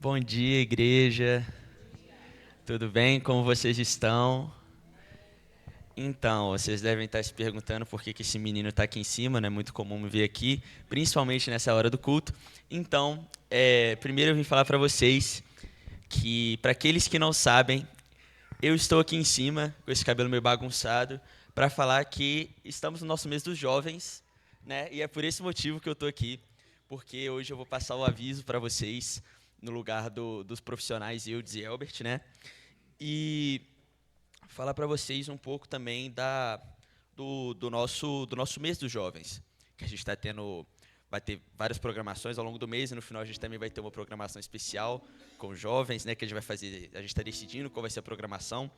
Bom dia, igreja. Tudo bem? Como vocês estão? Então, vocês devem estar se perguntando por que esse menino está aqui em cima, não é muito comum me ver aqui, principalmente nessa hora do culto. Então, primeiro eu vim falar para vocês que, para aqueles que não sabem, eu estou aqui em cima, com esse cabelo meio bagunçado, para falar que estamos no nosso mês dos jovens, né? E é por esse motivo que eu estou aqui, porque hoje eu vou passar o aviso para vocês, no lugar dos profissionais Eudes e Elbert, né? E falar para vocês um pouco também do nosso mês dos jovens, que a gente está tendo, vai ter várias programações ao longo do mês e no final a gente também vai ter uma programação especial com jovens, né, que a gente vai fazer, a gente está decidindo qual vai ser a programação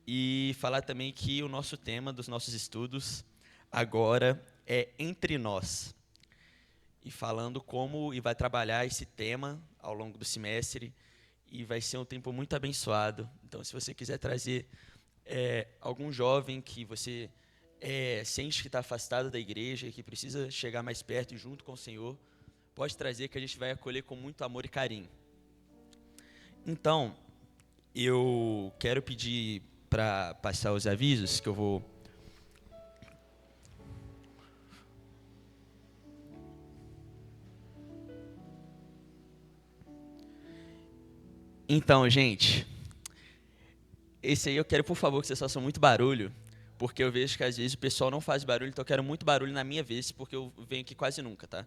e falar também que o nosso tema dos nossos estudos agora é entre nós e falando como e vai trabalhar esse tema ao longo do semestre e vai ser um tempo muito abençoado. Então, se você quiser trazer algum jovem que você sente que está afastado da igreja, que precisa chegar mais perto e junto com o Senhor, pode trazer que a gente vai acolher com muito amor e carinho. Então, eu quero pedir para passar os avisos que eu vou. Então, gente, esse aí eu quero, por favor, que vocês façam muito barulho, porque eu vejo que às vezes o pessoal não faz barulho, então eu quero muito barulho na minha vez, porque eu venho aqui quase nunca, tá?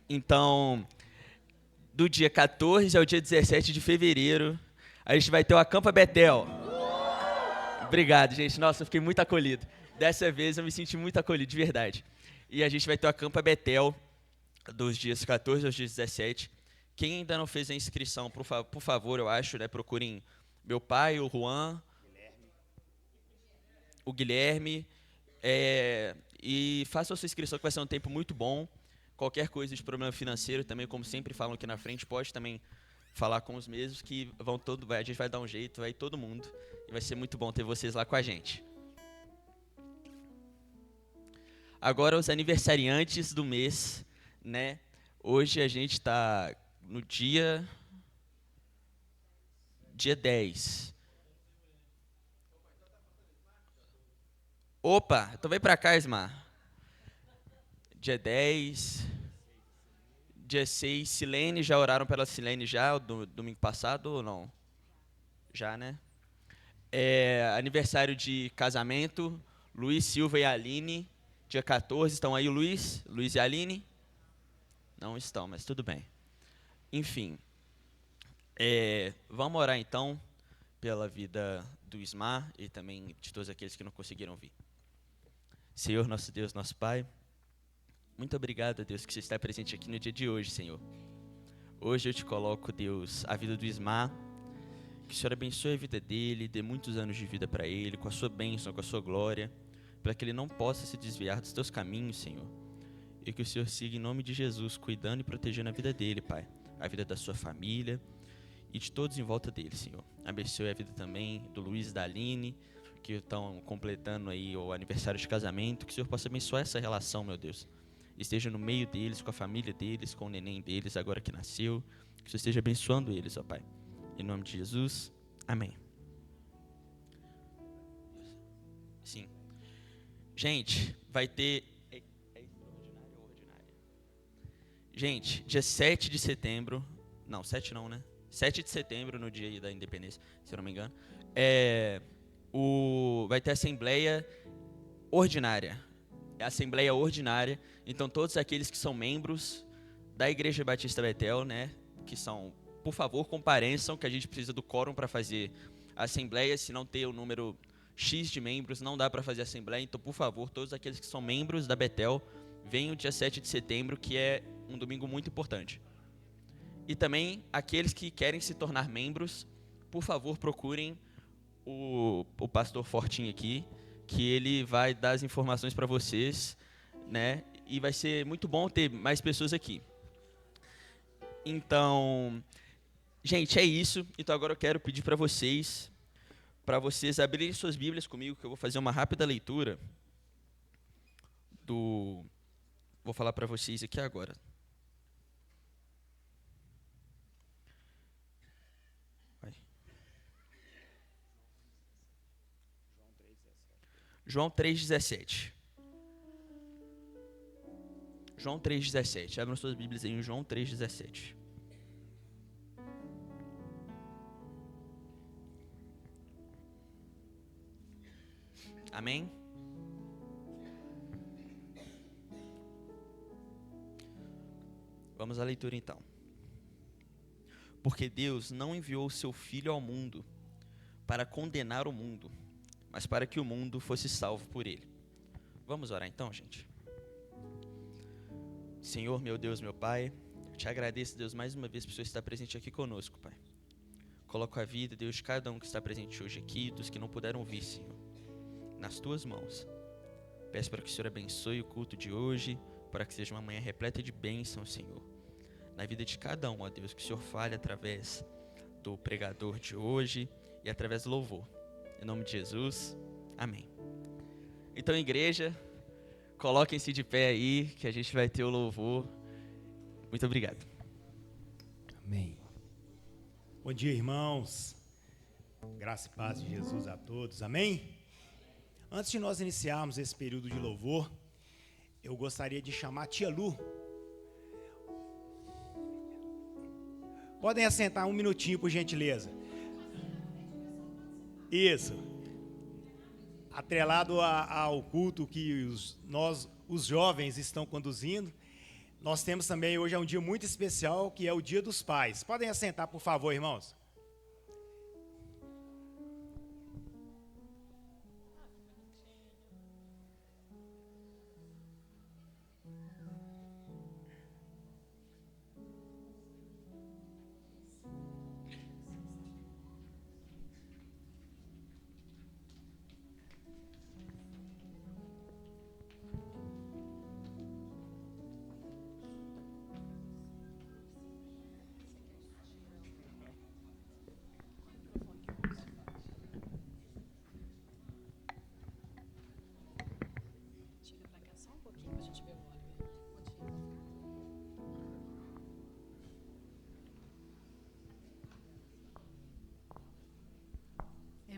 Então, do dia 14 ao dia 17 de fevereiro, a gente vai ter o Acampa Betel. Obrigado, gente. Nossa, eu fiquei muito acolhido. Dessa vez eu me senti muito acolhido, de verdade. E a gente vai ter o Acampa Betel dos dias 14 aos dias 17. Quem ainda não fez a inscrição, por favor, eu acho, né, procurem meu pai, o Juan, o Guilherme, e façam a sua inscrição que vai ser um tempo muito bom. Qualquer coisa de problema financeiro também, como sempre falam aqui na frente, pode também falar com os mesmos que vão todo, a gente vai dar um jeito, vai todo mundo e vai ser muito bom ter vocês lá com a gente. Agora os aniversariantes do mês, né? Hoje a gente está no dia 10. Opa, então vem pra cá, Ismar. Dia 10, dia 6, Silene, já oraram pela Silene já, do domingo passado ou não? Já, né? Aniversário de casamento, Luiz Silva e Aline, dia 14. Estão aí o Luiz e a Aline? Não estão, mas tudo bem. Enfim, vamos orar então pela vida do Ismar e também de todos aqueles que não conseguiram vir. Senhor, nosso Deus, nosso Pai, muito obrigado, Deus, que você está presente aqui no dia de hoje, Senhor. Hoje eu te coloco, Deus, a vida do Ismar, que o Senhor abençoe a vida dele, dê muitos anos de vida para ele, com a sua bênção, com a sua glória, para que ele não possa se desviar dos teus caminhos, Senhor. E que o Senhor siga em nome de Jesus, cuidando e protegendo a vida dele, Pai, a vida da sua família e de todos em volta dele, Senhor. Abençoe a vida também do Luiz e da Aline, que estão completando aí o aniversário de casamento, que o Senhor possa abençoar essa relação, meu Deus. Esteja no meio deles, com a família deles, com o neném deles, agora que nasceu. Que o Senhor esteja abençoando eles, ó Pai. Em nome de Jesus, amém. Sim. Gente, vai ter. É extraordinário ou ordinária? Gente, dia 7 de setembro. Não, 7 não, né? 7 de setembro, no dia da independência, se eu não me engano. Vai ter assembleia ordinária. É a assembleia ordinária. Então, todos aqueles que são membros da Igreja Batista Betel, né? Que são, por favor, compareçam, que a gente precisa do quórum para fazer a assembleia. Se não ter o número X de membros, não dá para fazer a assembleia. Então, por favor, todos aqueles que são membros da Betel, venham dia 7 de setembro, que é um domingo muito importante. E também aqueles que querem se tornar membros, por favor, procurem o pastor Fortinho aqui, que ele vai dar as informações para vocês, né? E vai ser muito bom ter mais pessoas aqui. Então, gente, é isso. Então agora eu quero pedir para vocês abrirem suas Bíblias comigo, que eu vou fazer uma rápida leitura do. Vou falar para vocês aqui agora. João 3,17. João 3,17. Abram suas Bíblias aí em João 3,17. Amém? Vamos à leitura então. Porque Deus não enviou o seu Filho ao mundo para condenar o mundo, mas para que o mundo fosse salvo por ele. Vamos orar então, gente. Senhor, meu Deus, meu Pai, eu te agradeço, Deus, mais uma vez por Senhor estar presente aqui conosco, Pai. Coloco a vida, Deus, de cada um que está presente hoje aqui, dos que não puderam vir, Senhor, nas Tuas mãos. Peço para que o Senhor abençoe o culto de hoje, para que seja uma manhã repleta de bênçãos, Senhor. Na vida de cada um, ó Deus, que o Senhor fale através do pregador de hoje e através do louvor. Em nome de Jesus, amém. Então, igreja, coloquem-se de pé aí, que a gente vai ter o louvor. Muito obrigado. Amém. Bom dia, irmãos. Graça e paz de Jesus a todos. Amém? Antes de nós iniciarmos esse período de louvor, eu gostaria de chamar a tia Lu. Podem assentar um minutinho, por gentileza. Isso. Atrelado ao culto que os jovens estão conduzindo, nós temos também, hoje é um dia muito especial, que é o Dia dos Pais. Podem assentar, por favor, irmãos.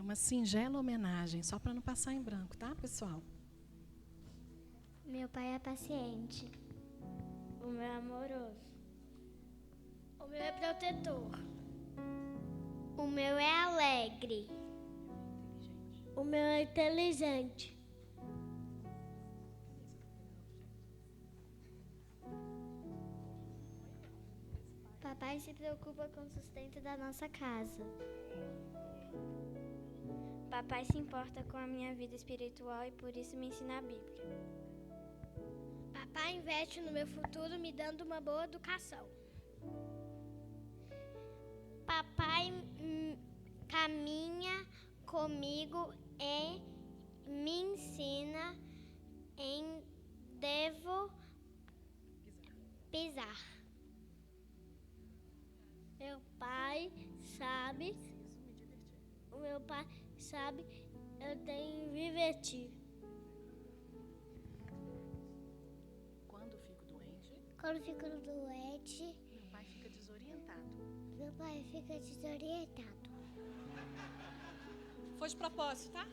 Uma singela homenagem, só para não passar em branco, tá, pessoal? Meu pai é paciente. O meu é amoroso. O meu é protetor. O meu é alegre. O meu é inteligente. Papai se preocupa com o sustento da nossa casa. Papai se importa com a minha vida espiritual e por isso me ensina a Bíblia. Papai investe no meu futuro me dando uma boa educação. Papai caminha comigo e me ensina em devo pisar. Meu pai sabe. O meu pai sabe, eu tenho que divertir. Quando fico doente? Quando fico doente, Meu pai fica desorientado. meu pai fica desorientado. Foi de propósito, tá?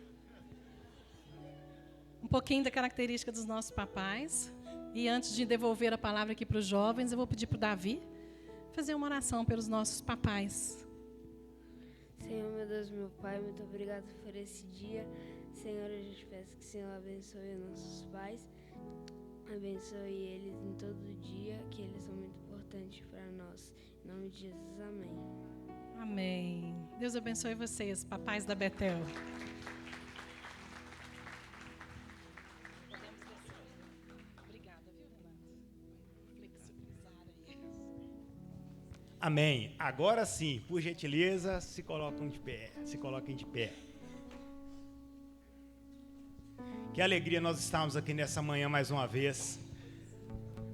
Um pouquinho da característica dos nossos papais. E antes de devolver a palavra aqui para os jovens, eu vou pedir para o Davi fazer uma oração pelos nossos papais. Senhor, meu Deus, meu Pai, muito obrigado por esse dia. Senhor, a gente peço que o Senhor abençoe os nossos pais, abençoe eles em todo dia, que eles são muito importantes para nós. Em nome de Jesus, amém. Amém. Deus abençoe vocês, papais da Betel. Obrigada, viu, Renato? Flexibilizar aí. Amém. Agora sim, por gentileza, se coloquem de pé. Se coloquem de pé. Que alegria nós estamos aqui nessa manhã mais uma vez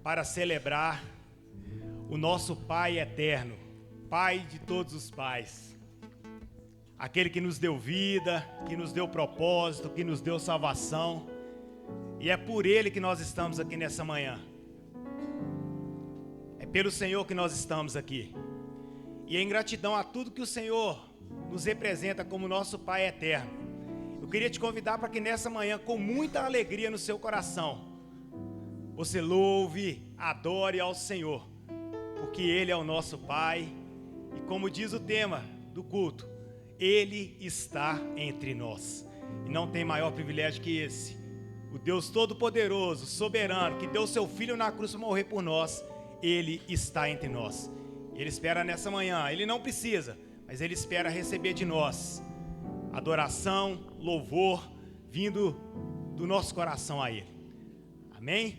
para celebrar o nosso Pai eterno, Pai de todos os pais. Aquele que nos deu vida, que nos deu propósito, que nos deu salvação. E é por Ele que nós estamos aqui nessa manhã. É pelo Senhor que nós estamos aqui. E em gratidão a tudo que o Senhor nos representa como nosso Pai eterno, queria te convidar para que nessa manhã, com muita alegria no seu coração, você louve, adore ao Senhor, porque Ele é o nosso Pai, e como diz o tema do culto, Ele está entre nós, e não tem maior privilégio que esse. O Deus Todo-Poderoso, soberano, que deu seu Filho na cruz para morrer por nós, Ele está entre nós. Ele espera nessa manhã, Ele não precisa, mas Ele espera receber de nós adoração, louvor, vindo do nosso coração a Ele. Amém?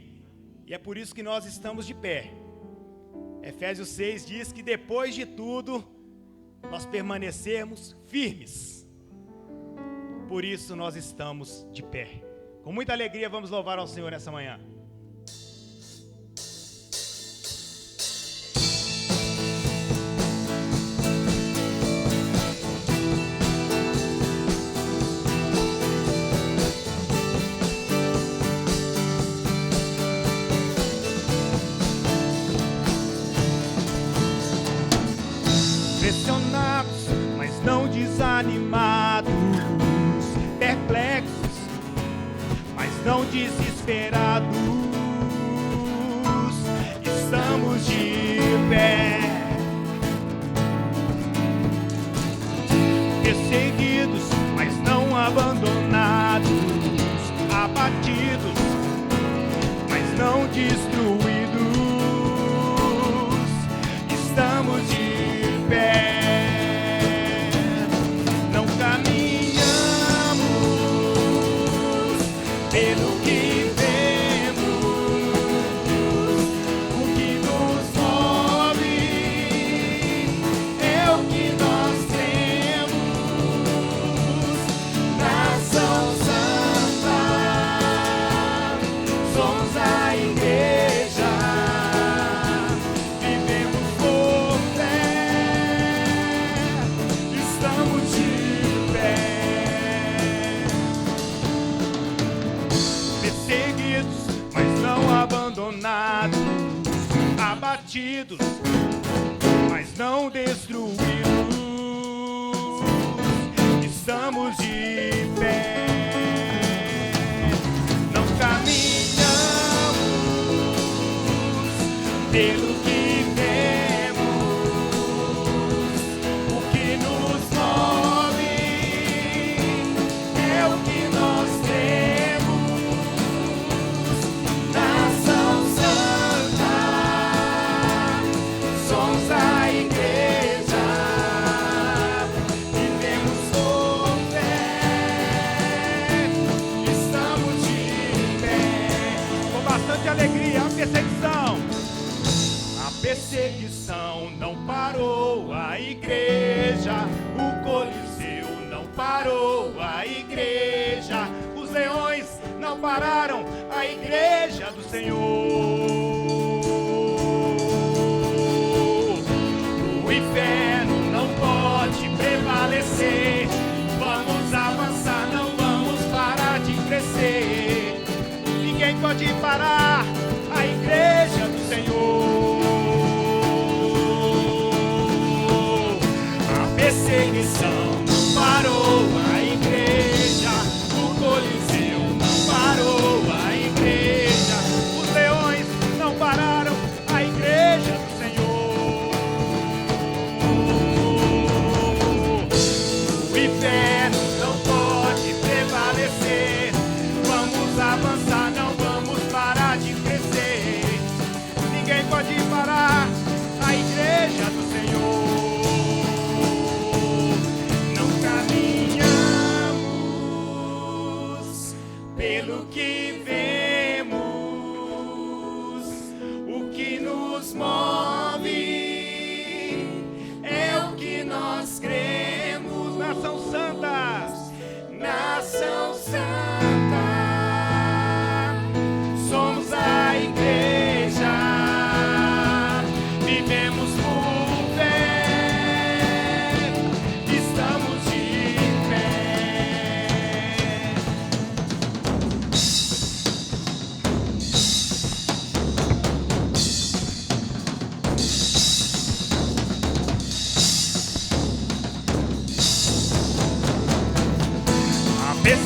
E é por isso que nós estamos de pé. Efésios 6 diz que depois de tudo, nós permanecermos firmes. Por isso nós estamos de pé. Com muita alegria vamos louvar ao Senhor nessa manhã. Pressionados, mas não desanimados, perplexos, mas não desesperados, estamos de pé, perseguidos, mas não abandonados, abatidos, mas não destruídos, estamos de pé. Não caminhamos pelo que vemos, o que nos move é o que nós temos. Nação Santa, somos a igreja, vivemos por fé, estamos de pé. Perseguidos, mas não abandonados, abatidos, mas não destruídos, estamos de pé. Não caminhamos pelo que vemos, o que nos move é o que nós temos. Nação Santa, somos a igreja, vivemos por fé, estamos de pé. Com bastante alegria, a perseguição não parou a igreja, o Coliseu não parou a igreja, os leões não pararam a igreja do Senhor. O inferno não pode prevalecer, vamos avançar, não vamos parar de crescer. Ninguém pode parar a igreja do Senhor. A perseguição não parou a igreja, o Coliseu não parou a igreja, os leões não pararam a igreja do Senhor. O inferno não pode prevalecer, vamos avançar, não vamos parar de crescer. Ninguém pode parar a igreja do Senhor. Não caminhamos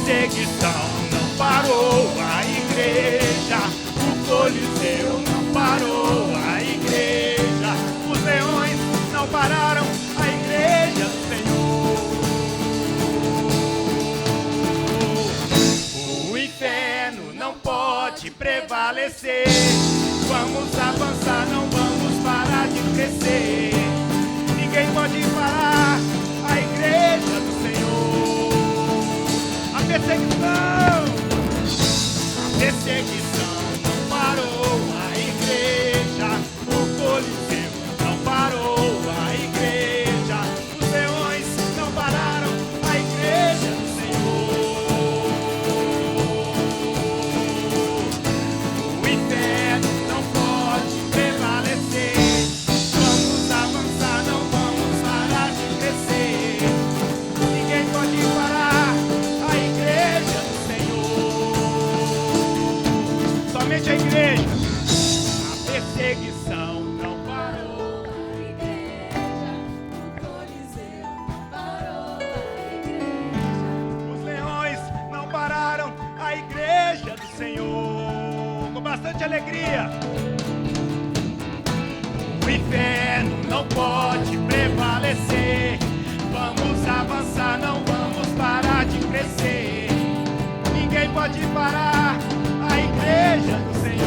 perseguição não parou a igreja, o Coliseu não parou a igreja, os leões não pararam a igreja do Senhor. O inferno não pode prevalecer, vamos avançar, não vamos parar de crescer. Ninguém pode parar a igreja do Senhor. A perseguição não parou a igreja, o Coliseu não parou a igreja, os leões não pararam a igreja do Senhor. O inferno não pode prevalecer, vamos avançar, não vamos parar de crescer. Ninguém pode parar a igreja do Senhor. Somente a igreja. A perseguição não parou a igreja, o Coliseu não parou a igreja, os leões não pararam a igreja do Senhor. Com bastante alegria. O inferno não pode prevalecer, vamos avançar, não vamos parar de crescer. Ninguém pode parar a igreja do Senhor.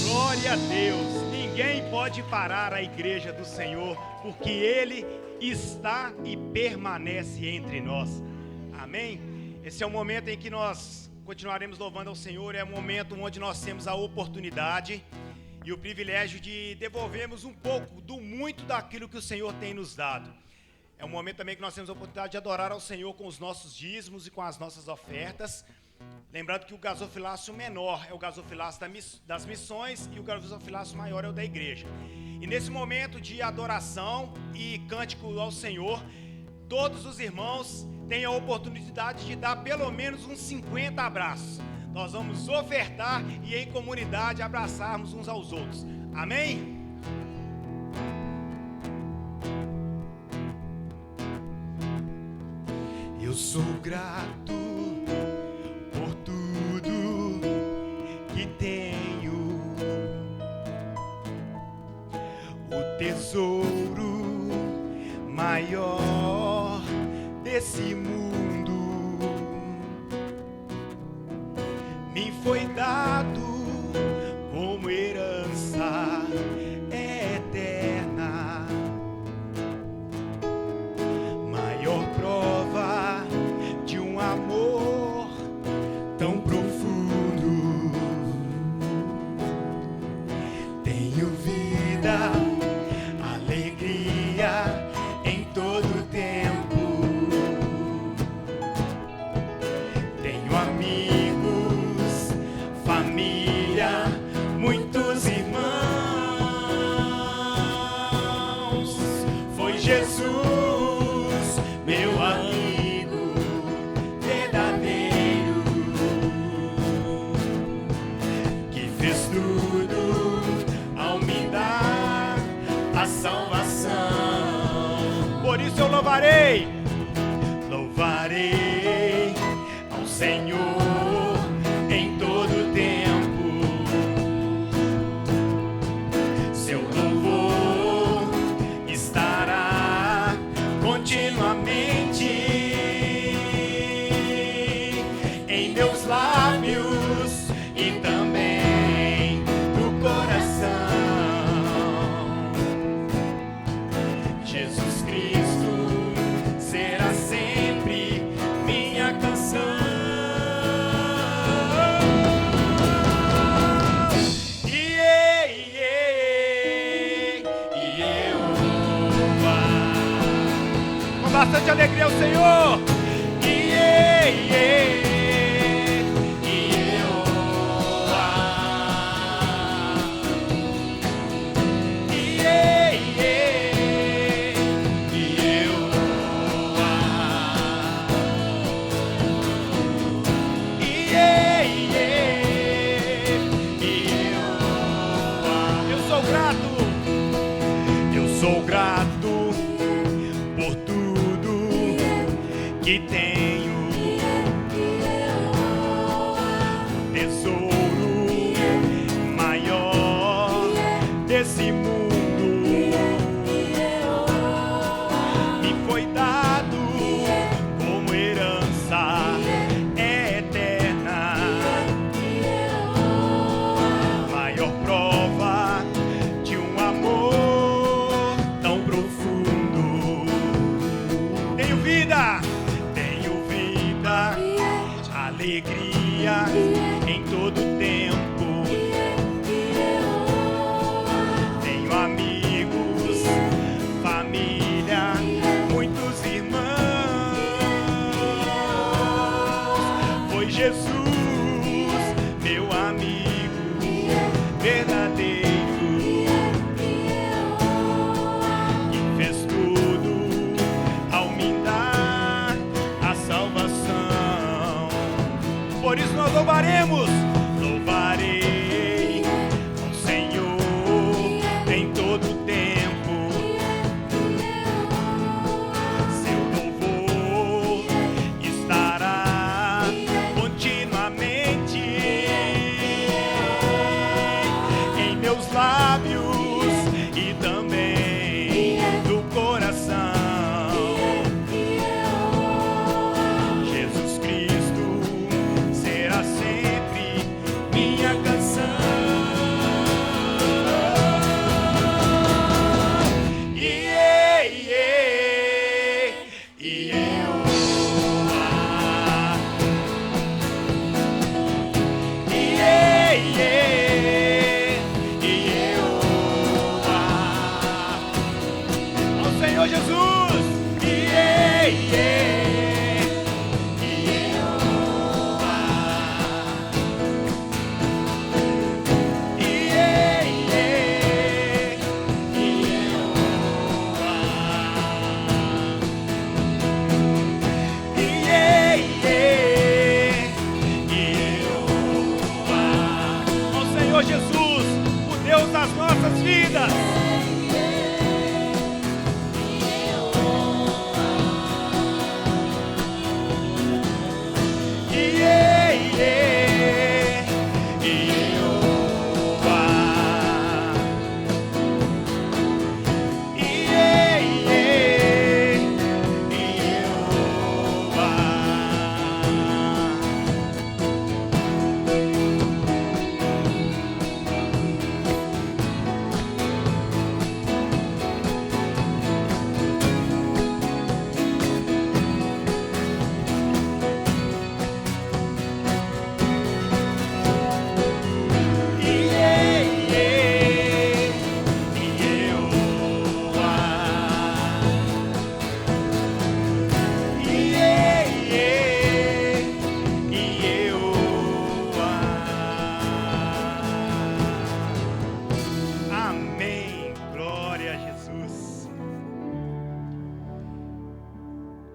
Glória a Deus, ninguém pode parar a igreja do Senhor, porque Ele está e permanece entre nós. Amém? Esse é o momento em que nós continuaremos louvando ao Senhor, é o momento onde nós temos a oportunidade e o privilégio de devolvermos um pouco do muito daquilo que o Senhor tem nos dado. É um momento também que nós temos a oportunidade de adorar ao Senhor com os nossos dízimos e com as nossas ofertas. Lembrando que o gasofilácio menor é o gasofilácio das missões e o gasofilácio maior é o da igreja. E nesse momento de adoração e cântico ao Senhor, todos os irmãos têm a oportunidade de dar pelo menos uns 50 abraços. Nós vamos ofertar e em comunidade abraçarmos uns aos outros. Amém? Eu sou grato por tudo que tenho, o tesouro maior desse mundo me foi dado como herança eterna, maior prova de um amor tão profundo. Tenho vida, alegria em todo tempo. Tenho amigos, família, muitos irmãos. Foi Jesus, meu amigo verdadeiro, que fez tudo ao me dar a salvação. Por isso eu louvarei ao Senhor em todo tempo. Seu louvor estará continuamente em meus lábios e também no coração. Jesus Cristo, Senhor. Sou grato por tudo que tenho, tesouro maior desse mundo me foi dado como herança eterna, maior prova de um amor alegria em todo tempo. Tenho amigos, família, muitos irmãos. Foi Jesus, meu amigo verdadeiro, que fez tudo ao me dar a salvação. Por isso nós louvaremos, louvarei o Senhor em todo tempo. Seu louvor estará continuamente em meus lábios e também no coração. Jesus, o Deus das nossas vidas.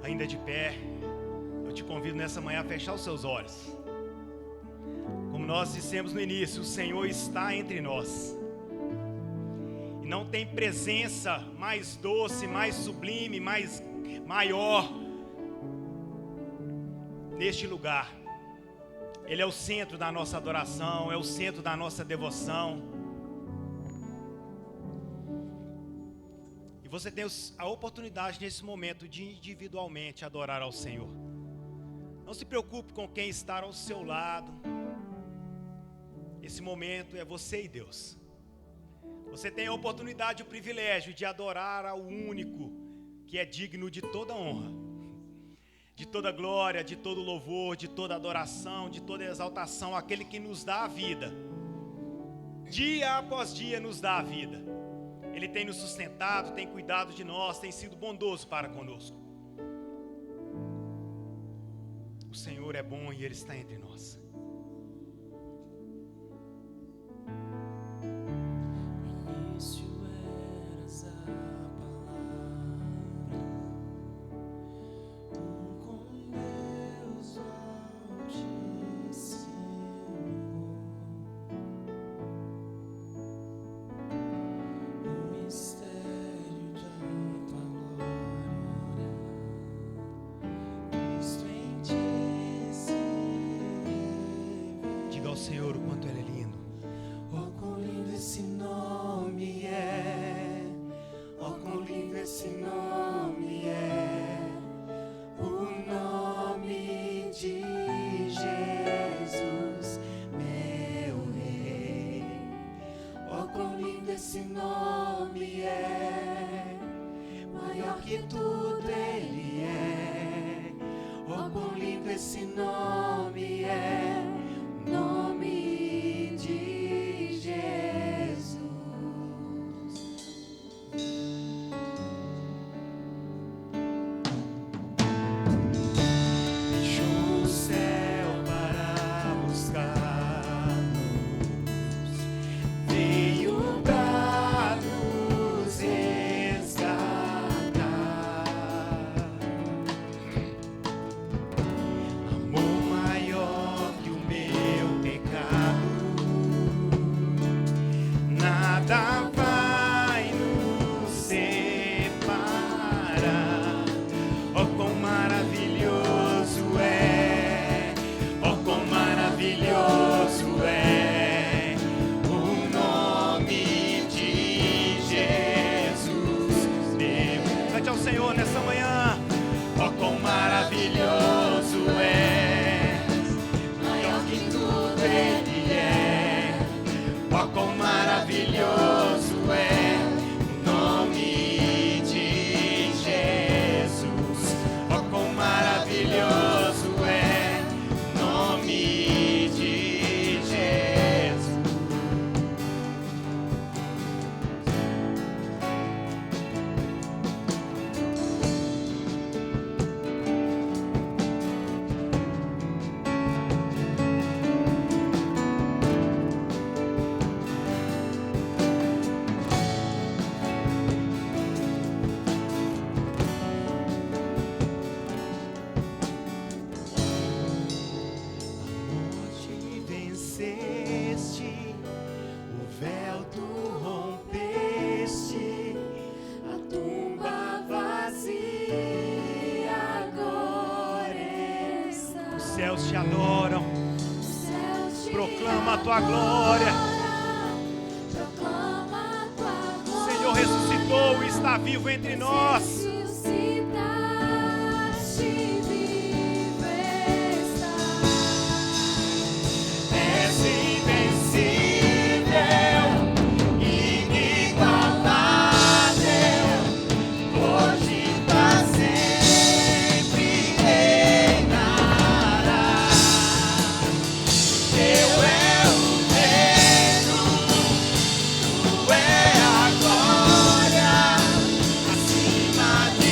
Ainda de pé, eu te convido nessa manhã a fechar os seus olhos. Como nós dissemos no início, o Senhor está entre nós. E não tem presença mais doce, mais sublime, maior neste lugar. Ele é o centro da nossa adoração, é o centro da nossa devoção. Você tem a oportunidade nesse momento de individualmente adorar ao Senhor. Não se preocupe com quem está ao seu lado. Esse momento é você e Deus. Você tem a oportunidade e o privilégio de adorar ao único que é digno de toda honra, de toda glória, de todo louvor, de toda adoração, de toda exaltação, aquele que nos dá a vida. Dia após dia nos dá a vida. Ele tem nos sustentado, tem cuidado de nós, tem sido bondoso para conosco. O Senhor é bom e Ele está entre nós. Senhor, o quanto Ele é lindo. Oh, quão lindo esse nome é. Oh, quão lindo esse nome é. O nome de Jesus, meu Rei. Oh, quão lindo esse nome é. Maior que tudo Ele é. Oh, quão lindo esse nome é. Nome de Jesus. Deixou o céu para buscar-nos, veio para nos resgatar. Amor maior que o meu pecado, nada vai nos separar. Oh, quão maravilhoso é, oh, quão maravilhoso é o nome de Jesus. Cante ao Senhor nessa manhã. Oh, quão maravilhoso é, maior que tudo Ele é. Oh, quão maravilhoso é o nome de Jesus. Oh, quão maravilhoso é o nome de Jesus. Venceste, o véu tu rompeste, a tumba vazia agora está. Os céus te adoram. Os céus te Proclama a tua glória. proclama a tua O glória. Senhor ressuscitou e está vivo entre nós. Ressuscitaste, vivo estás. És invencível, inigualável, hoje pra sempre reinarás. Teu é o reino, tu é a glória, acima de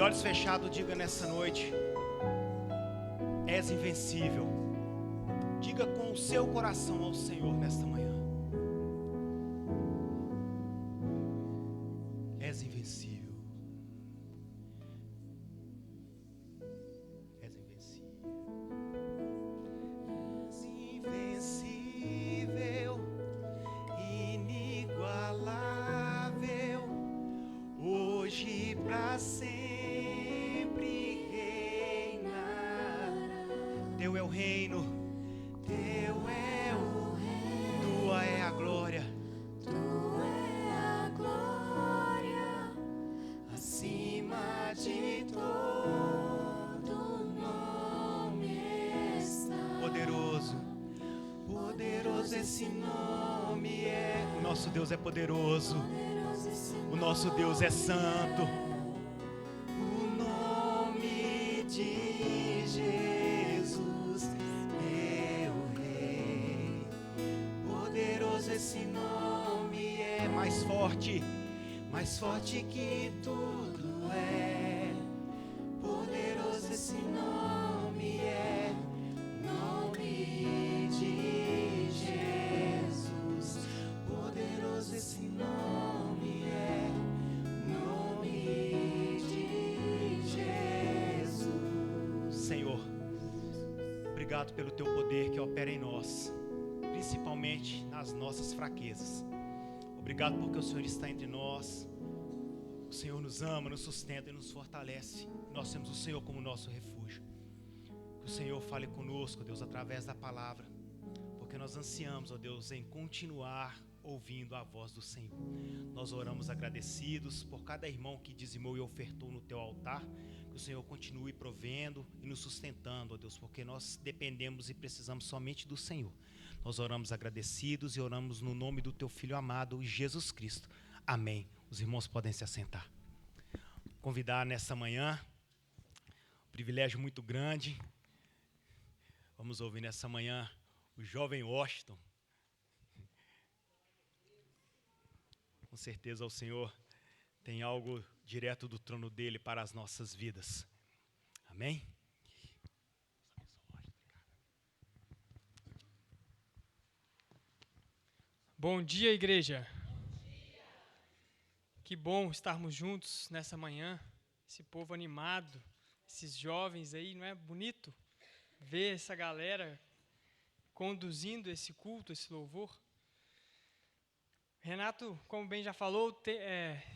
olhos fechados, diga nessa noite: és invencível. Diga com o seu coração ao Senhor nesta manhã: és invencível. És invencível. És invencível, inigualável, hoje pra sempre reinar. Teu é o reino, teu é o reino, tua é a glória, tua é a glória, acima de todo nome está. Poderoso, poderoso esse nome é. O nosso Deus é poderoso, o nosso Deus é santo. O nome de Jesus, meu Rei. Poderoso esse nome é. Mais forte que tudo é. Poderoso esse nome é. Nome de Jesus. Poderoso esse nome é. Nome de Jesus. Senhor, obrigado pelo teu poder que opera em nós, principalmente nas nossas fraquezas. Obrigado porque o Senhor está entre nós. O Senhor nos ama, nos sustenta e nos fortalece. Nós temos o Senhor como nosso refúgio. Que o Senhor fale conosco, Deus, através da palavra, porque nós ansiamos, ó Deus, em continuar ouvindo a voz do Senhor. Nós oramos agradecidos por cada irmão que dizimou e ofertou no teu altar. Que o Senhor continue provendo e nos sustentando, ó Deus, porque nós dependemos e precisamos somente do Senhor. Nós oramos agradecidos e oramos no nome do teu Filho amado, Jesus Cristo. Amém. Os irmãos podem se assentar. Convidar nessa manhã, um privilégio muito grande. Vamos ouvir nessa manhã o jovem Washington. Com certeza o Senhor tem algo direto do trono dele para as nossas vidas. Amém? Bom dia, igreja. Que bom estarmos juntos nessa manhã, esse povo animado, esses jovens aí, não é bonito ver essa galera conduzindo esse culto, esse louvor? Renato, como bem já falou,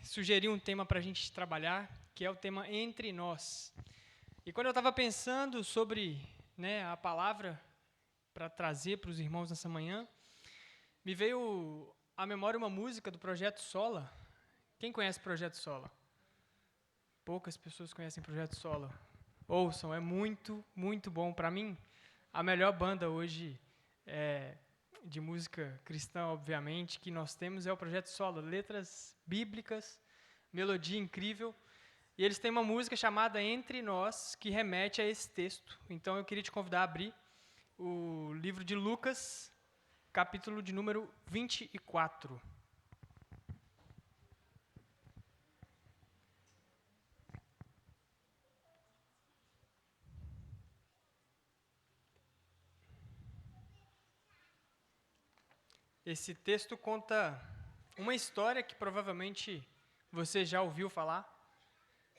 sugeriu um tema para a gente trabalhar, que é o tema Entre Nós. E quando eu estava pensando sobre, a palavra para trazer para os irmãos nessa manhã, me veio à memória uma música do Projeto Sola. Quem conhece o Projeto Sola? Poucas pessoas conhecem o Projeto Sola. Ouçam, é muito, muito bom. Para mim, a melhor banda hoje de música cristã, obviamente, que nós temos é o Projeto Sola. Letras bíblicas, melodia incrível. E eles têm uma música chamada Entre Nós, que remete a esse texto. Então, eu queria te convidar a abrir o livro de Lucas, capítulo de número 24. Esse texto conta uma história que provavelmente você já ouviu falar,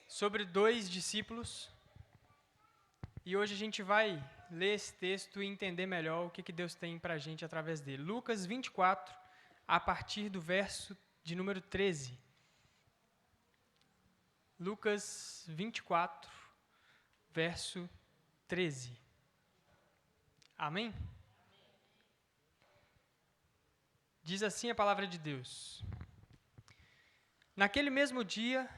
sobre 2 discípulos. E hoje a gente vai ler esse texto e entender melhor o que Deus tem para a gente através dele. Lucas 24, a partir do verso de número 13. Lucas 24, verso 13. Amém? Diz assim a palavra de Deus. Naquele mesmo dia,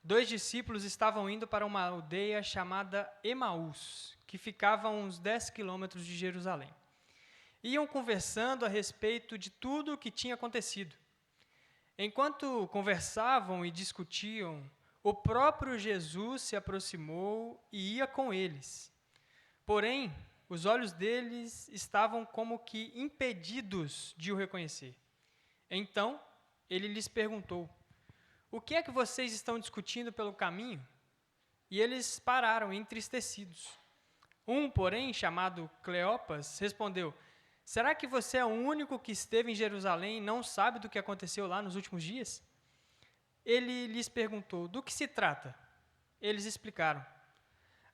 2 discípulos estavam indo para uma aldeia chamada Emaús, que ficava a uns 10 quilômetros de Jerusalém. Iam conversando a respeito de tudo o que tinha acontecido. Enquanto conversavam e discutiam, o próprio Jesus se aproximou e ia com eles. Porém, os olhos deles estavam como que impedidos de o reconhecer. Então, ele lhes perguntou: "O que é que vocês estão discutindo pelo caminho?" e eles pararam entristecidos. Um, porém, chamado Cleopas, respondeu: será que você é o único que esteve em Jerusalém e não sabe do que aconteceu lá nos últimos dias? Ele lhes perguntou: do que se trata? Eles explicaram: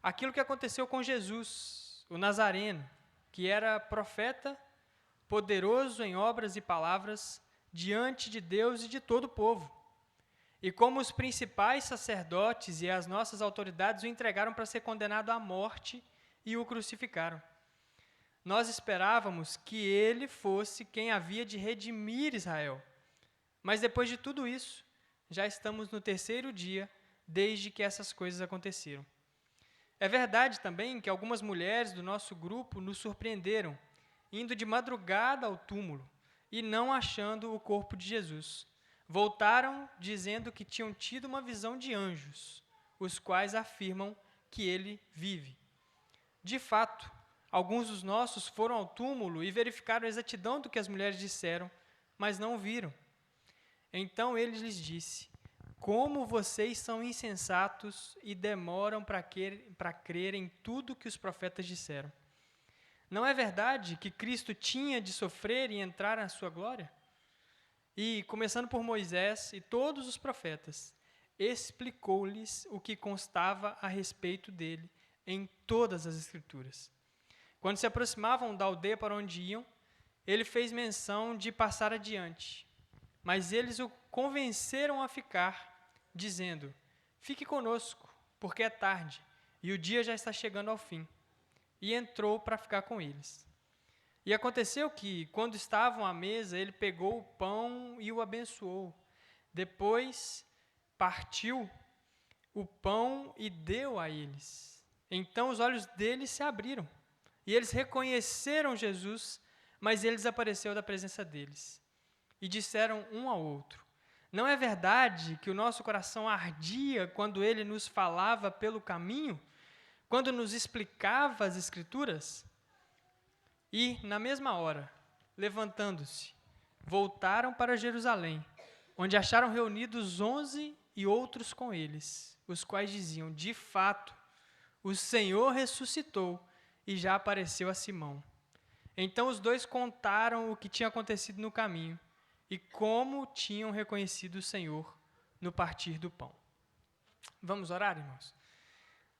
aquilo que aconteceu com Jesus, o Nazareno, que era profeta, poderoso em obras e palavras, diante de Deus e de todo o povo. E como os principais sacerdotes e as nossas autoridades o entregaram para ser condenado à morte e o crucificaram. Nós esperávamos que ele fosse quem havia de redimir Israel. Mas depois de tudo isso, já estamos no 3º dia desde que essas coisas aconteceram. É verdade também que algumas mulheres do nosso grupo nos surpreenderam, indo de madrugada ao túmulo e não achando o corpo de Jesus. Voltaram dizendo que tinham tido uma visão de anjos, os quais afirmam que ele vive. De fato, alguns dos nossos foram ao túmulo e verificaram a exatidão do que as mulheres disseram, mas não o viram. Então ele lhes disse: como vocês são insensatos e demoram para crer em tudo que os profetas disseram. Não é verdade que Cristo tinha de sofrer e entrar na sua glória? E, começando por Moisés e todos os profetas, explicou-lhes o que constava a respeito dele em todas as Escrituras. Quando se aproximavam da aldeia para onde iam, ele fez menção de passar adiante. Mas eles o convenceram a ficar, dizendo: fique conosco, porque é tarde, e o dia já está chegando ao fim. E entrou para ficar com eles. E aconteceu que, quando estavam à mesa, ele pegou o pão e o abençoou. Depois, partiu o pão e deu a eles. Então, os olhos deles se abriram, e eles reconheceram Jesus, mas ele desapareceu da presença deles. E disseram um ao outro: não é verdade que o nosso coração ardia quando ele nos falava pelo caminho, quando nos explicava as Escrituras? E, na mesma hora, levantando-se, voltaram para Jerusalém, onde acharam reunidos 11 e outros com eles, os quais diziam: de fato, o Senhor ressuscitou e já apareceu a Simão. Então os dois contaram o que tinha acontecido no caminho e como tinham reconhecido o Senhor no partir do pão. Vamos orar, irmãos?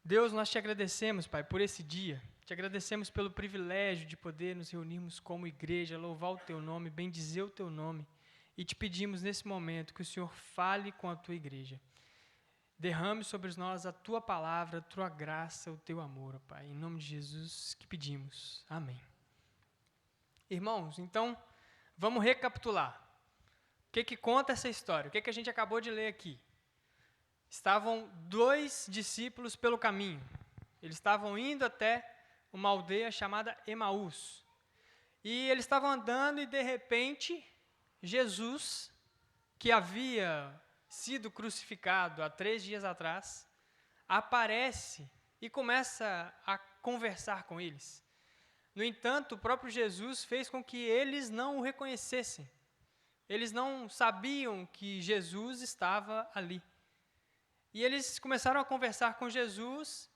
Deus, nós te agradecemos, Pai, por esse dia. Te agradecemos pelo privilégio de poder nos reunirmos como igreja, louvar o Teu nome, bendizer o Teu nome. E te pedimos nesse momento que o Senhor fale com a Tua igreja. Derrame sobre nós a Tua palavra, a Tua graça, o Teu amor, Pai. Em nome de Jesus que pedimos. Amém. Irmãos, então, vamos recapitular. O que conta essa história? O que a gente acabou de ler aqui? Estavam 2 discípulos pelo caminho. Eles estavam indo até uma aldeia chamada Emaús. E eles estavam andando e, de repente, Jesus, que havia sido crucificado há 3 dias atrás, aparece e começa a conversar com eles. No entanto, o próprio Jesus fez com que eles não o reconhecessem. Eles não sabiam que Jesus estava ali. E eles começaram a conversar com Jesus,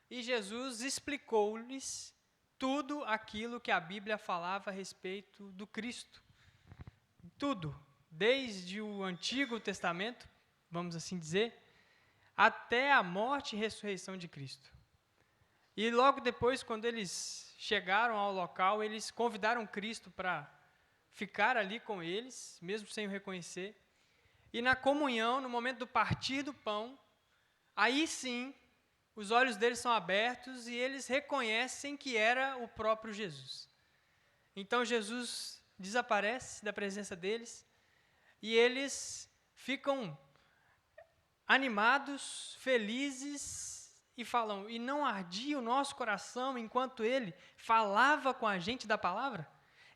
e Jesus explicou-lhes tudo aquilo que a Bíblia falava a respeito do Cristo. Tudo, desde o Antigo Testamento, vamos assim dizer, até a morte e ressurreição de Cristo. E logo depois, quando eles chegaram ao local, eles convidaram Cristo para ficar ali com eles, mesmo sem o reconhecer. E na comunhão, no momento do partir do pão, aí sim, os olhos deles são abertos e eles reconhecem que era o próprio Jesus. Então Jesus desaparece da presença deles e eles ficam animados, felizes e falam: e não ardia o nosso coração enquanto ele falava com a gente da palavra?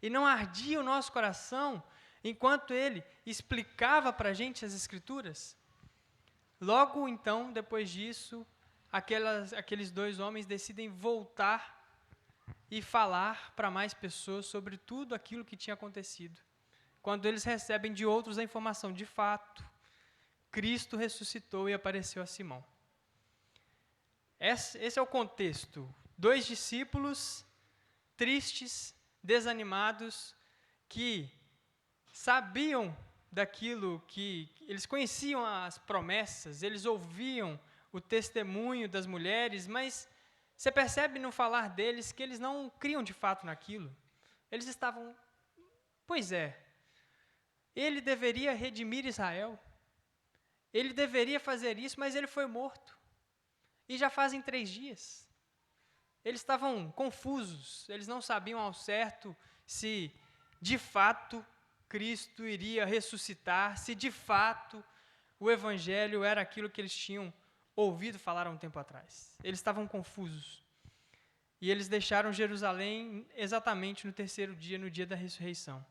E não ardia o nosso coração enquanto ele explicava para a gente as Escrituras? Logo então, depois disso, aqueles 2 homens decidem voltar e falar para mais pessoas sobre tudo aquilo que tinha acontecido. Quando eles recebem de outros a informação: de fato, Cristo ressuscitou e apareceu a Simão. Esse é o contexto. 2 discípulos tristes, desanimados, que sabiam daquilo que eles conheciam as promessas, eles ouviam o testemunho das mulheres, mas você percebe no falar deles que eles não criam de fato naquilo. Eles estavam, pois é, ele deveria redimir Israel, ele deveria fazer isso, mas ele foi morto. E já fazem 3 dias. Eles estavam confusos, eles não sabiam ao certo se, de fato, Cristo iria ressuscitar, se, de fato, o Evangelho era aquilo que eles tinham ouvido falar há um tempo atrás. Eles estavam confusos. E eles deixaram Jerusalém exatamente no 3º dia, no dia da ressurreição.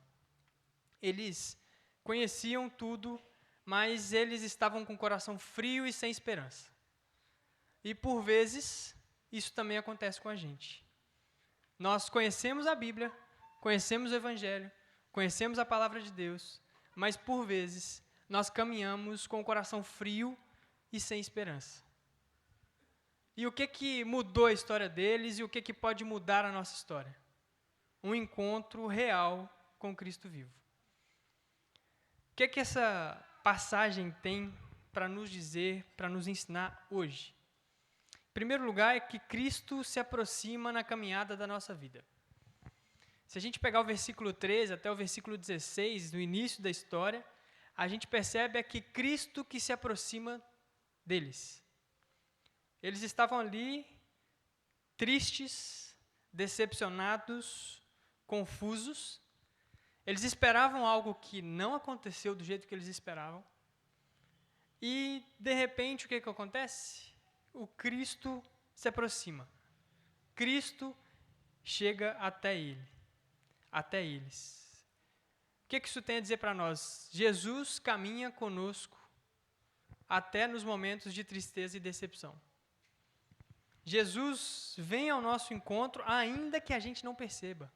Eles conheciam tudo, mas eles estavam com o coração frio e sem esperança. E, por vezes, isso também acontece com a gente. Nós conhecemos a Bíblia, conhecemos o Evangelho, conhecemos a Palavra de Deus, mas, por vezes, nós caminhamos com o coração frio e sem esperança. E o que mudou a história deles e o que pode mudar a nossa história? Um encontro real com Cristo vivo. O que essa passagem tem para nos dizer, para nos ensinar hoje? Em primeiro lugar, é que Cristo se aproxima na caminhada da nossa vida. Se a gente pegar o versículo 13 até o versículo 16, no início da história, a gente percebe que Cristo que se aproxima deles. Eles estavam ali, tristes, decepcionados, confusos. Eles esperavam algo que não aconteceu do jeito que eles esperavam. E, de repente, o que acontece? O Cristo se aproxima. Cristo chega até eles. O que isso tem a dizer para nós? Jesus caminha conosco até nos momentos de tristeza e decepção. Jesus vem ao nosso encontro ainda que a gente não perceba.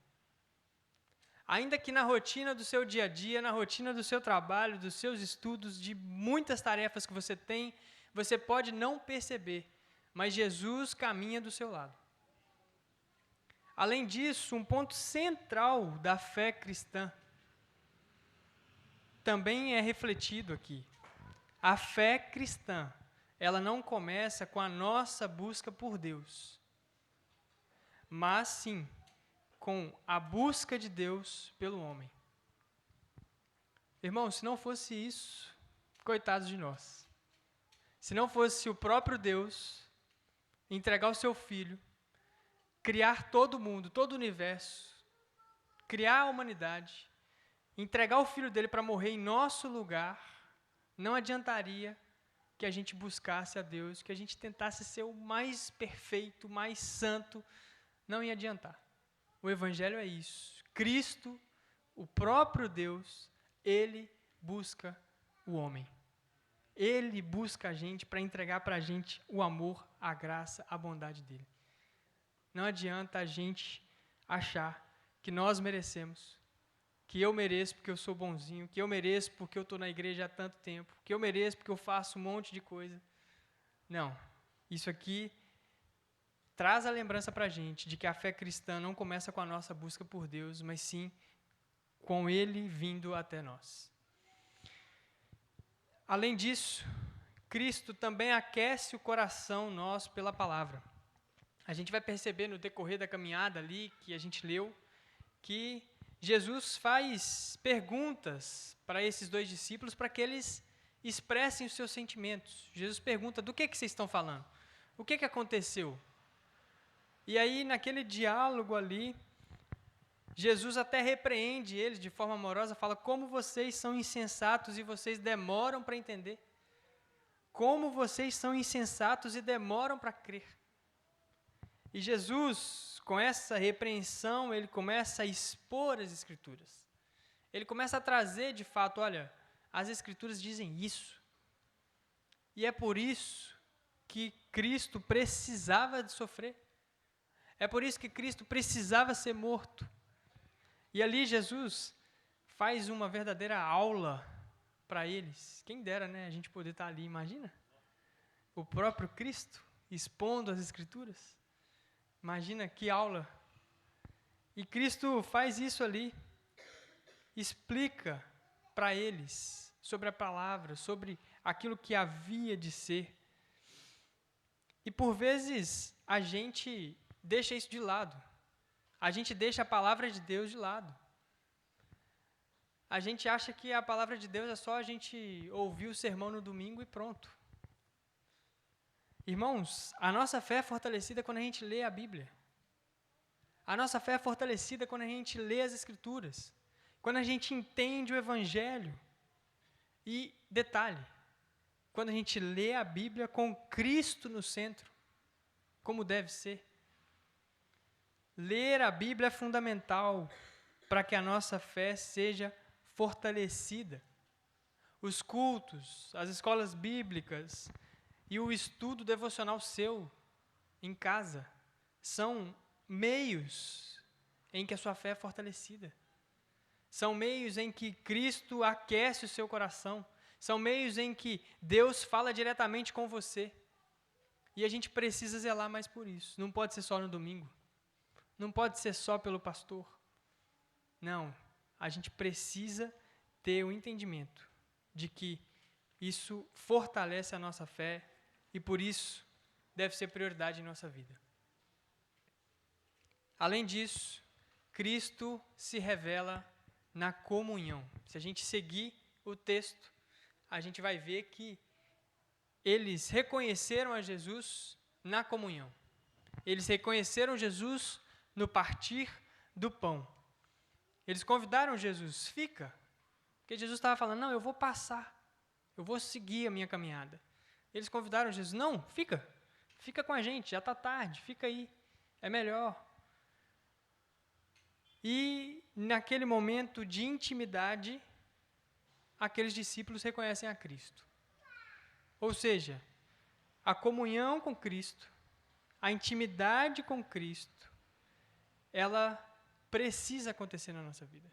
Ainda que na rotina do seu dia a dia, na rotina do seu trabalho, dos seus estudos, de muitas tarefas que você tem, você pode não perceber, mas Jesus caminha do seu lado. Além disso, um ponto central da fé cristã também é refletido aqui. A fé cristã, ela não começa com a nossa busca por Deus, mas sim com a busca de Deus pelo homem. Irmão, se não fosse isso, coitados de nós. Se não fosse o próprio Deus entregar o seu Filho, criar todo mundo, todo o universo, criar a humanidade, entregar o Filho dele para morrer em nosso lugar, não adiantaria que a gente buscasse a Deus, que a gente tentasse ser o mais perfeito, mais santo, não ia adiantar. O Evangelho é isso. Cristo, o próprio Deus, Ele busca o homem. Ele busca a gente para entregar para a gente o amor, a graça, a bondade dEle. Não adianta a gente achar que nós merecemos, que eu mereço porque eu sou bonzinho, que eu mereço porque eu estou na igreja há tanto tempo, que eu mereço porque eu faço um monte de coisa. Não. Isso aqui traz a lembrança para a gente de que a fé cristã não começa com a nossa busca por Deus, mas sim com Ele vindo até nós. Além disso, Cristo também aquece o coração nosso pela palavra. A gente vai perceber no decorrer da caminhada ali, que a gente leu, que Jesus faz perguntas para esses 2 discípulos para que eles expressem os seus sentimentos. Jesus pergunta, do que vocês estão falando? O que aconteceu? E aí, naquele diálogo ali, Jesus até repreende eles de forma amorosa, fala, como vocês são insensatos e vocês demoram para entender. Como vocês são insensatos e demoram para crer. E Jesus, com essa repreensão, ele começa a expor as Escrituras. Ele começa a trazer, de fato, olha, as Escrituras dizem isso. E é por isso que Cristo precisava de sofrer. É por isso que Cristo precisava ser morto. E ali Jesus faz uma verdadeira aula para eles. Quem dera, né, a gente poder estar ali, imagina? O próprio Cristo expondo as Escrituras. Imagina que aula. E Cristo faz isso ali, explica para eles sobre a palavra, sobre aquilo que havia de ser. E por vezes a gente deixa isso de lado. A gente deixa a palavra de Deus de lado. A gente acha que a palavra de Deus é só a gente ouvir o sermão no domingo e pronto. Irmãos, a nossa fé é fortalecida quando a gente lê a Bíblia. A nossa fé é fortalecida quando a gente lê as Escrituras, quando a gente entende o Evangelho. E, detalhe, quando a gente lê a Bíblia com Cristo no centro, como deve ser. Ler a Bíblia é fundamental para que a nossa fé seja fortalecida. Os cultos, as escolas bíblicas e o estudo devocional seu, em casa, são meios em que a sua fé é fortalecida. São meios em que Cristo aquece o seu coração. São meios em que Deus fala diretamente com você. E a gente precisa zelar mais por isso. Não pode ser só no domingo. Não pode ser só pelo pastor. Não, a gente precisa ter o entendimento de que isso fortalece a nossa fé e por isso deve ser prioridade em nossa vida. Além disso, Cristo se revela na comunhão. Se a gente seguir o texto, a gente vai ver que eles reconheceram a Jesus na comunhão. Eles reconheceram Jesus no partir do pão. Eles convidaram Jesus, fica. Porque Jesus estava falando, não, eu vou passar. Eu vou seguir a minha caminhada. Eles convidaram Jesus, não, fica. Fica com a gente, já está tarde, fica aí. É melhor. E naquele momento de intimidade, aqueles discípulos reconhecem a Cristo. Ou seja, a comunhão com Cristo, a intimidade com Cristo, ela precisa acontecer na nossa vida.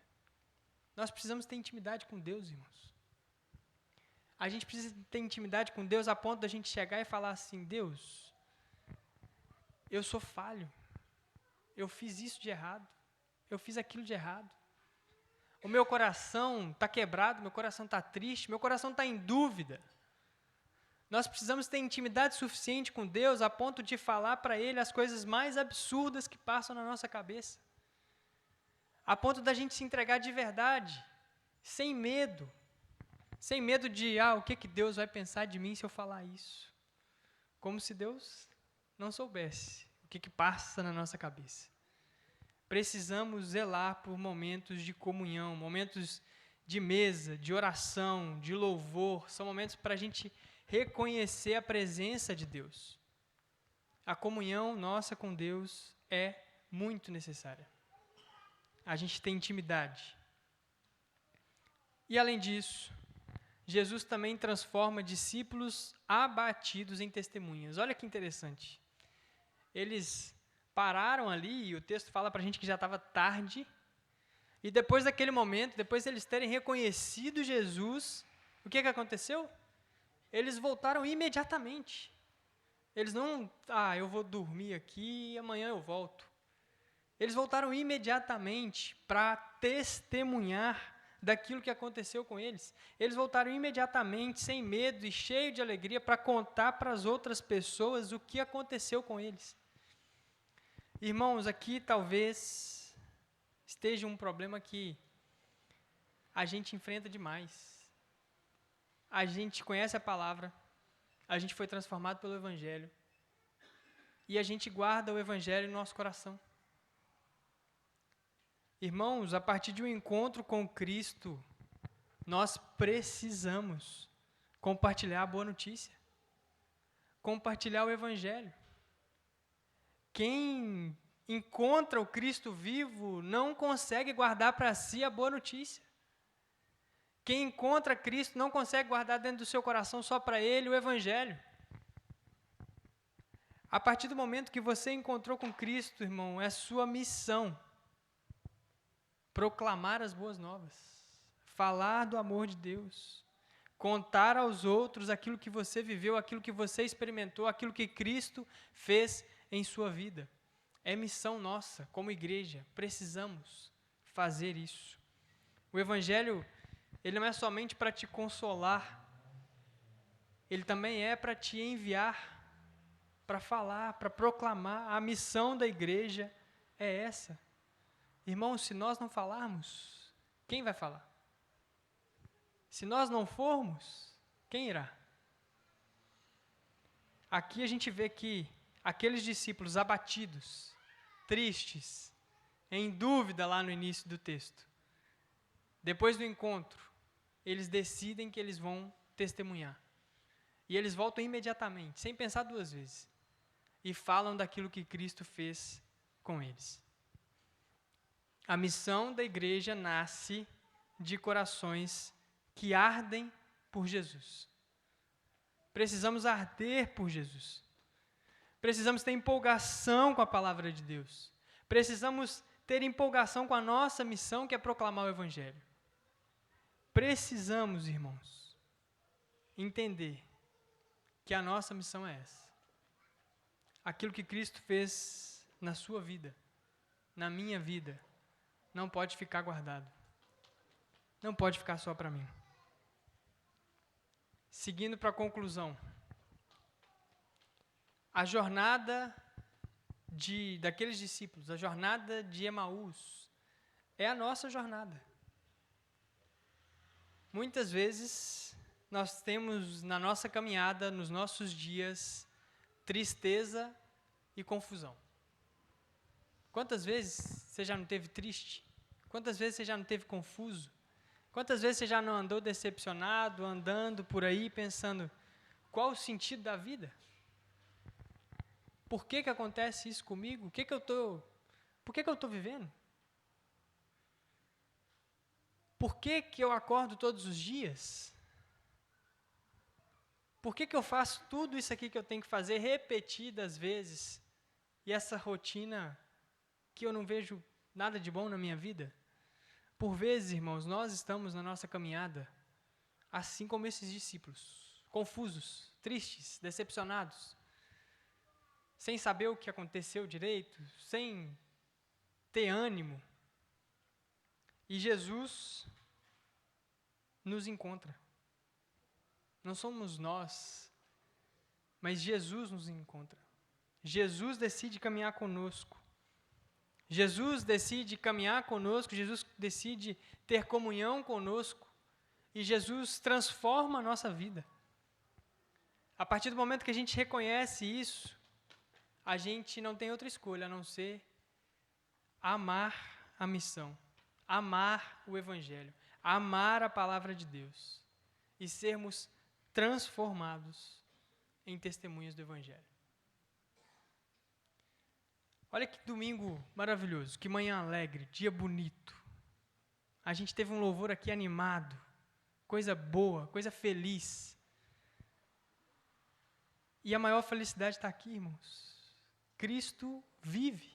Nós precisamos ter intimidade com Deus, irmãos. A gente precisa ter intimidade com Deus a ponto da gente chegar e falar assim, Deus, eu sou falho, eu fiz isso de errado, eu fiz aquilo de errado. O meu coração está quebrado, meu coração está triste, meu coração está em dúvida. Nós precisamos ter intimidade suficiente com Deus a ponto de falar para Ele as coisas mais absurdas que passam na nossa cabeça. A ponto da gente se entregar de verdade, sem medo. Sem medo de, o que Deus vai pensar de mim se eu falar isso? Como se Deus não soubesse o que passa na nossa cabeça. Precisamos zelar por momentos de comunhão, momentos de mesa, de oração, de louvor. São momentos para a gente reconhecer a presença de Deus. A comunhão nossa com Deus é muito necessária. A gente tem intimidade. E além disso, Jesus também transforma discípulos abatidos em testemunhas. Olha que interessante. Eles pararam ali, e o texto fala para a gente que já estava tarde, e depois daquele momento, depois de eles terem reconhecido Jesus, o que aconteceu? Eles voltaram imediatamente. Eles não, eu vou dormir aqui e amanhã eu volto. Eles voltaram imediatamente para testemunhar daquilo que aconteceu com eles. Eles voltaram imediatamente, sem medo e cheio de alegria, para contar para as outras pessoas o que aconteceu com eles. Irmãos, aqui talvez esteja um problema que a gente enfrenta demais. A gente conhece a palavra, a gente foi transformado pelo Evangelho, e a gente guarda o Evangelho no nosso coração. Irmãos, a partir de um encontro com Cristo, nós precisamos compartilhar a boa notícia, compartilhar o Evangelho. Quem encontra o Cristo vivo não consegue guardar para si a boa notícia. Quem encontra Cristo não consegue guardar dentro do seu coração só para Ele o Evangelho. A partir do momento que você encontrou com Cristo, irmão, é sua missão proclamar as boas novas, falar do amor de Deus, contar aos outros aquilo que você viveu, aquilo que você experimentou, aquilo que Cristo fez em sua vida. É missão nossa, como igreja, precisamos fazer isso. O Evangelho, ele não é somente para te consolar, ele também é para te enviar, para falar, para proclamar. A missão da igreja é essa. Irmãos, se nós não falarmos, quem vai falar? Se nós não formos, quem irá? Aqui a gente vê que aqueles discípulos abatidos, tristes, em dúvida lá no início do texto, depois do encontro, eles decidem que eles vão testemunhar. E eles voltam imediatamente, sem pensar duas vezes, e falam daquilo que Cristo fez com eles. A missão da igreja nasce de corações que ardem por Jesus. Precisamos arder por Jesus. Precisamos ter empolgação com a palavra de Deus. Precisamos ter empolgação com a nossa missão, que é proclamar o Evangelho. Precisamos, irmãos, entender que a nossa missão é essa. Aquilo que Cristo fez na sua vida, na minha vida, não pode ficar guardado. Não pode ficar só para mim. Seguindo para a conclusão. A jornada daqueles discípulos, a jornada de Emaús, é a nossa jornada. Muitas vezes, nós temos na nossa caminhada, nos nossos dias, tristeza e confusão. Quantas vezes você já não teve triste? Quantas vezes você já não teve confuso? Quantas vezes você já não andou decepcionado, andando por aí pensando, qual o sentido da vida? Por que acontece isso comigo? Por que eu estou vivendo? Por que eu acordo todos os dias? Por que eu faço tudo isso aqui que eu tenho que fazer repetidas vezes? E essa rotina que eu não vejo nada de bom na minha vida? Por vezes, irmãos, nós estamos na nossa caminhada assim como esses discípulos, confusos, tristes, decepcionados, sem saber o que aconteceu direito, sem ter ânimo. E Jesus nos encontra. Não somos nós, mas Jesus nos encontra. Jesus decide caminhar conosco. Jesus decide caminhar conosco, Jesus decide ter comunhão conosco, e Jesus transforma a nossa vida. A partir do momento que a gente reconhece isso, a gente não tem outra escolha a não ser amar a missão, amar o Evangelho, amar a palavra de Deus e sermos transformados em testemunhas do Evangelho. Olha que domingo maravilhoso, que manhã alegre, dia bonito. A gente teve um louvor aqui animado, coisa boa, coisa feliz. E a maior felicidade está aqui, irmãos. Cristo vive.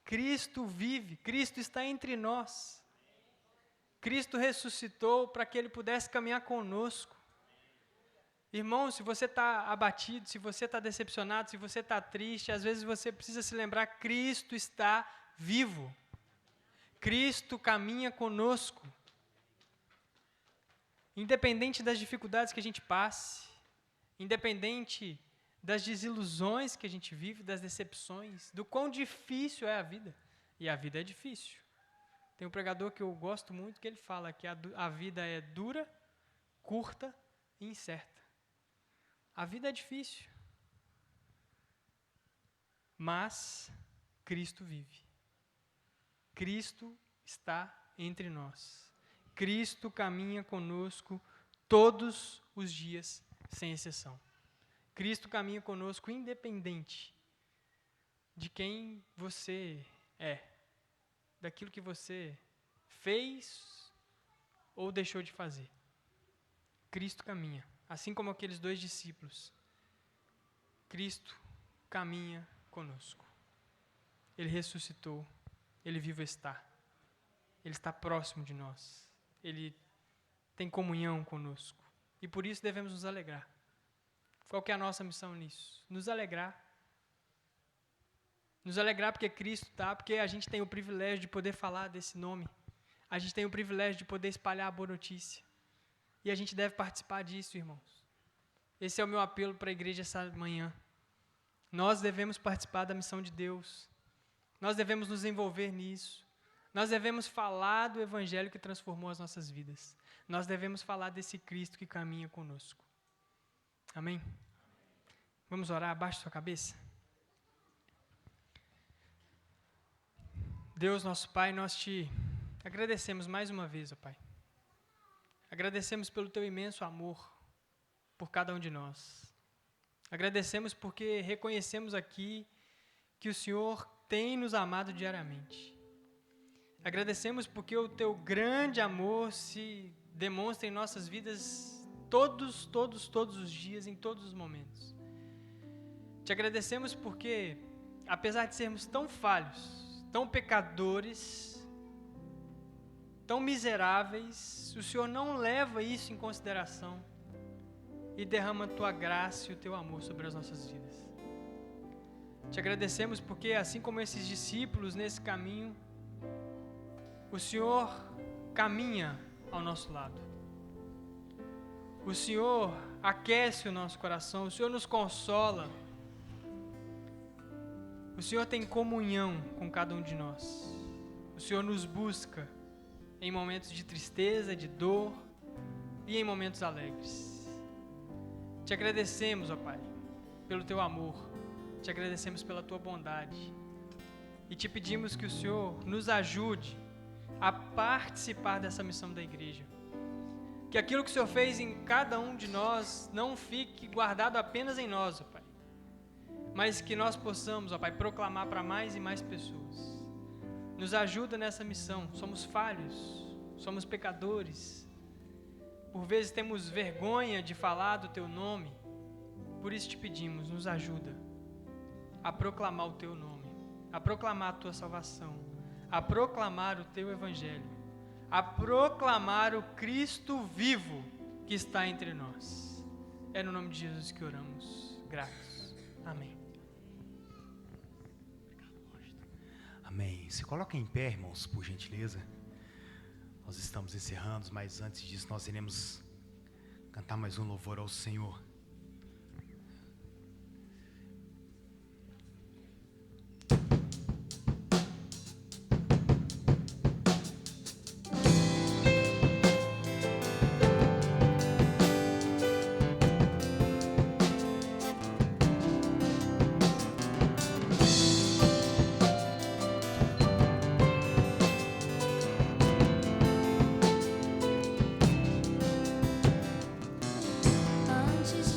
Cristo vive, Cristo está entre nós. Cristo ressuscitou para que Ele pudesse caminhar conosco. Irmão, se você está abatido, se você está decepcionado, se você está triste, às vezes você precisa se lembrar, Cristo está vivo. Cristo caminha conosco. Independente das dificuldades que a gente passe, independente das desilusões que a gente vive, das decepções, do quão difícil é a vida. E a vida é difícil. Tem um pregador que eu gosto muito que ele fala que a vida é dura, curta e incerta. A vida é difícil. Mas Cristo vive. Cristo está entre nós. Cristo caminha conosco todos os dias, sem exceção. Cristo caminha conosco independente de quem você é, daquilo que você fez ou deixou de fazer. Cristo caminha, assim como aqueles dois discípulos. Cristo caminha conosco. Ele ressuscitou, Ele vivo está. Ele está próximo de nós. Ele tem comunhão conosco. E por isso devemos nos alegrar. Qual que é a nossa missão nisso? Nos alegrar. Nos alegrar porque Cristo está, porque a gente tem o privilégio de poder falar desse nome. A gente tem o privilégio de poder espalhar a boa notícia. E a gente deve participar disso, irmãos. Esse é o meu apelo para a igreja essa manhã. Nós devemos participar da missão de Deus. Nós devemos nos envolver nisso. Nós devemos falar do evangelho que transformou as nossas vidas. Nós devemos falar desse Cristo que caminha conosco. Amém? Vamos orar, abaixe sua cabeça. Deus, nosso Pai, nós te agradecemos mais uma vez, ó Pai. Agradecemos pelo teu imenso amor por cada um de nós. Agradecemos porque reconhecemos aqui que o Senhor tem nos amado diariamente. Agradecemos porque o teu grande amor se demonstra em nossas vidas todos os dias, em todos os momentos. Te agradecemos porque, apesar de sermos tão falhos, tão pecadores, tão miseráveis, o Senhor não leva isso em consideração e derrama a tua graça e o teu amor sobre as nossas vidas. Te agradecemos porque, assim como esses discípulos nesse caminho, o Senhor caminha ao nosso lado. O Senhor aquece o nosso coração, o Senhor nos consola. O Senhor tem comunhão com cada um de nós. O Senhor nos busca em momentos de tristeza, de dor e em momentos alegres. Te agradecemos, ó Pai, pelo teu amor. Te agradecemos pela tua bondade. E te pedimos que o Senhor nos ajude a participar dessa missão da igreja. Que aquilo que o Senhor fez em cada um de nós não fique guardado apenas em nós, ó Pai. Mas que nós possamos, ó Pai, proclamar para mais e mais pessoas. Nos ajuda nessa missão. Somos falhos, somos pecadores. Por vezes temos vergonha de falar do Teu nome. Por isso te pedimos, nos ajuda a proclamar o Teu nome, a proclamar a Tua salvação, a proclamar o Teu evangelho, a proclamar o Cristo vivo que está entre nós. É no nome de Jesus que oramos. Gratos. Amém. Amém. Se coloca em pé, irmãos, por gentileza. Nós estamos encerrando, mas antes disso nós iremos cantar mais um louvor ao Senhor. Antes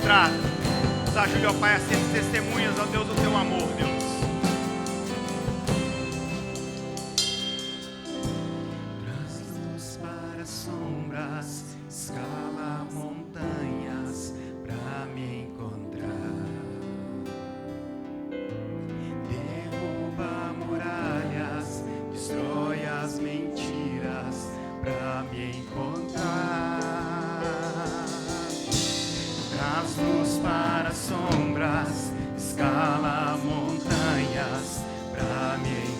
encontrar. Nos ajude, ó Pai, a ser testemunhas, ó Deus, do teu amor, Deus. Traz luz para sombras, escala montanhas pra me encontrar. Derruba muralhas, destrói as mentiras pra me encontrar. Traz luz para sombras, escala montanhas pra me encontrar.